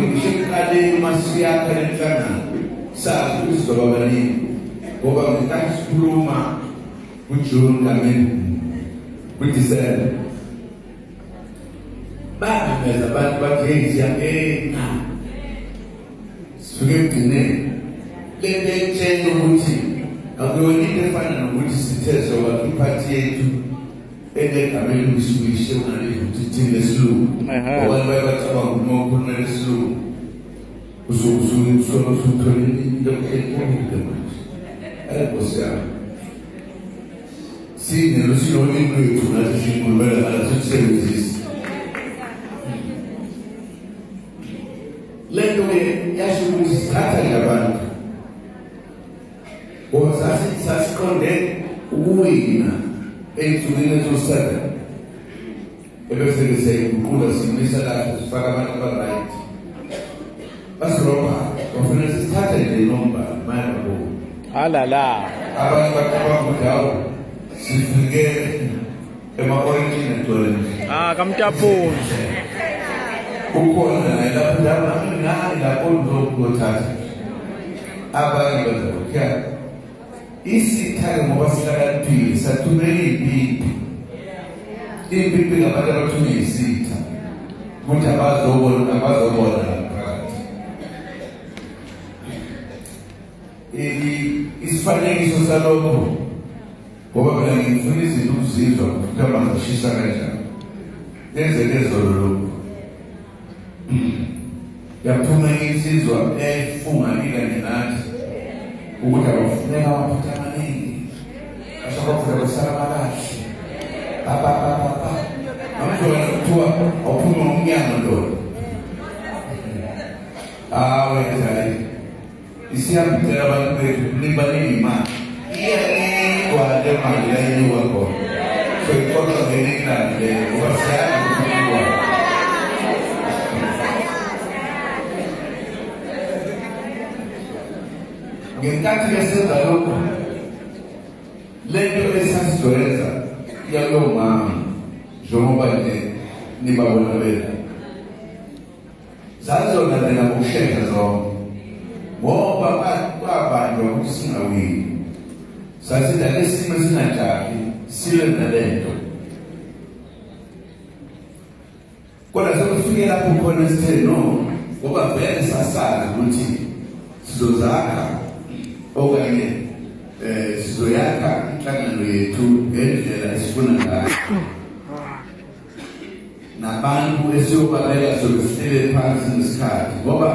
ngisekade masiyakha lenhlangano sazi isizoba baningi ngoba ngikathi sikhuluma kuJune kanye kuDisemba bameza abantu bathi hey siyangena sifike egcineni lento etshela ukuthi akuyona into efana nokuthi sithe soba iphathi yethu enegama eliswishe ungalezi ukuthi thina lesilungu abantu bayacabanga uma ukhuluma lesilungu usuthola into enkulu manje ayikhosi yami sinolimi lwethu nathi sikhulumela ngalo sisebenzisa lento-ke yasho ukuthi sithatha nje abantu ngoba sasiqonde ukuwina ey'nsukwini ezo-7 ebese-ke siyayiguqula simisa kahle sifaka abantu aba-right basirobha kwafanele sisithathe nje inomba mayababo alala abanye bacabanga ukuthi hawu sifike ema-origin etoleni kamtapuni kukhona naye lapho nani lapho uzokuthatha abanye bazokya isithake ngoba sihlakaniphile sathumela iy'mpipi ngabantu abathume isitha ukuthi abazobona phakathi isifanekiso salokho ngoba mina ngifuna izinto ukuzizwa ukuthi abangashisa kanjani lenzeke ezolo lokho yaphuma insizwa eyayifunganile ngenathi ukuthi abafuneka amaphutha amaningi ashabafuda besala bakahle amhlona kuthiwa awuphuma ngomnyango lona wenzayo isiyambitela abantu bethu nibaningi imali iyanikwa le mali yayinikwa khona so ikhona ngeninani leyo ngoba siyazi ukunikwa ngenkathi esenza lokho lento esasizoyenza yalowo mama njengoba nibabona bena zazizolandela ngokushesha zonke ngoba kwabanjwa ukuthi singawini sasithi ake simo singajahi sile nalento kodwa sekufike lapho khona sithe no ngoba vele sasazi ukuthi sizozakha okanye sizoyakha inhlangano yethu ngendlela esifuna ngayo nabantu esiyobabeka sokuhlele phansi ngesikhathi ngoba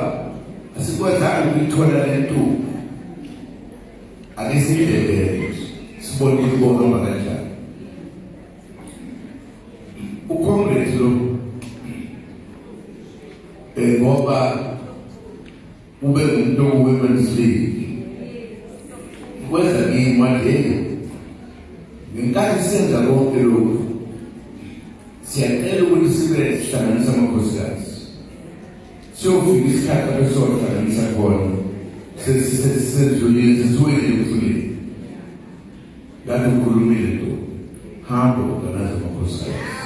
asikwazanga ukuyithola le ntuba ake siyidlele sibone ibona noma kanjani uCongress lo ngoba ube umuntu we-Women's League kwenza ngimanje ngenkathi senza konke lokhu siyacela ukuthi sibe sihlanganisa amakhosikazi siyofika isikhathi lapho sizohlanganisa khona sesizulile sesiwele emfuleni kanti ukhulumile nto hamba uganaza amakhosikazi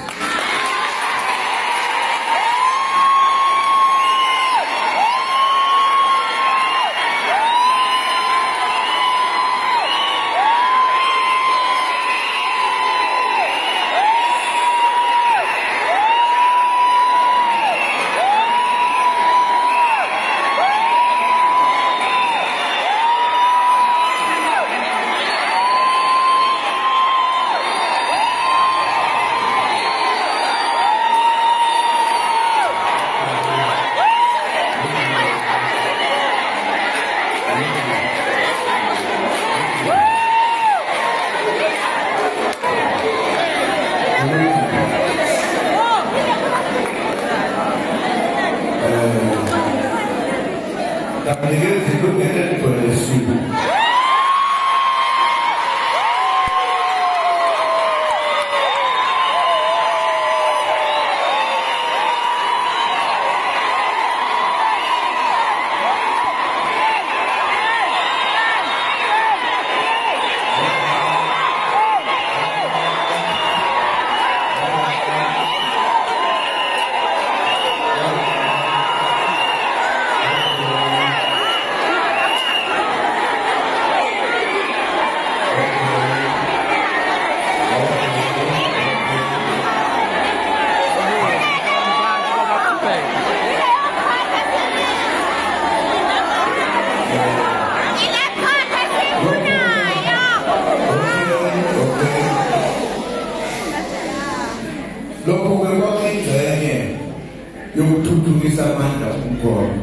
uyisa amandla umkhona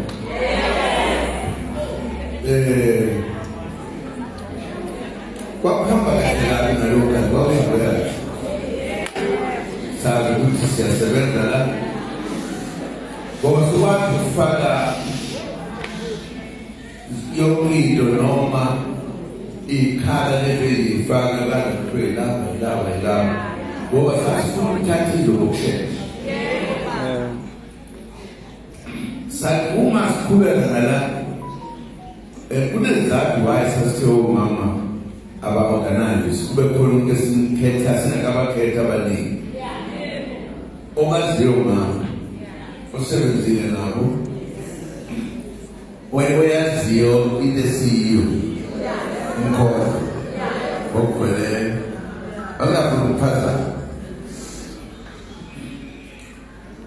kwakuhamba kahle kabi ngalokho kwakuhamba kahle sazi ukuthi siyasebenza la ngoba sikwazi ukufaka yonke into noma ikhala lebeyifaka kanti lapha ngoba sasifuna ukuthatha izinto ngokushesha uma siqhubeka ngala kunezizathu why sasithe omama aba-organize kube khona umuntu esimkhetha sinakabakhetha abaningi omaziyo mama osebenzile nabo oyaziyo into esiyiyo umkhona okukhweleyo angafuna ukuphatha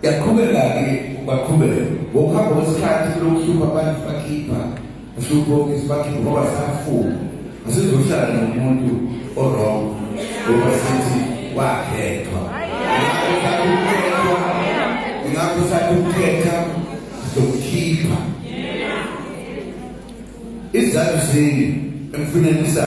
yaqhubeka-ke baqhubeka ngokuhamba kwesikhathi lokuhlupha abantu bakhipha uhlupho bakhipha ngoba safuna asizohlala nomuntu orong ngoba sithi wakhethwa ngakho sakukhetha sokukhipha izizathu zini ekufunenisa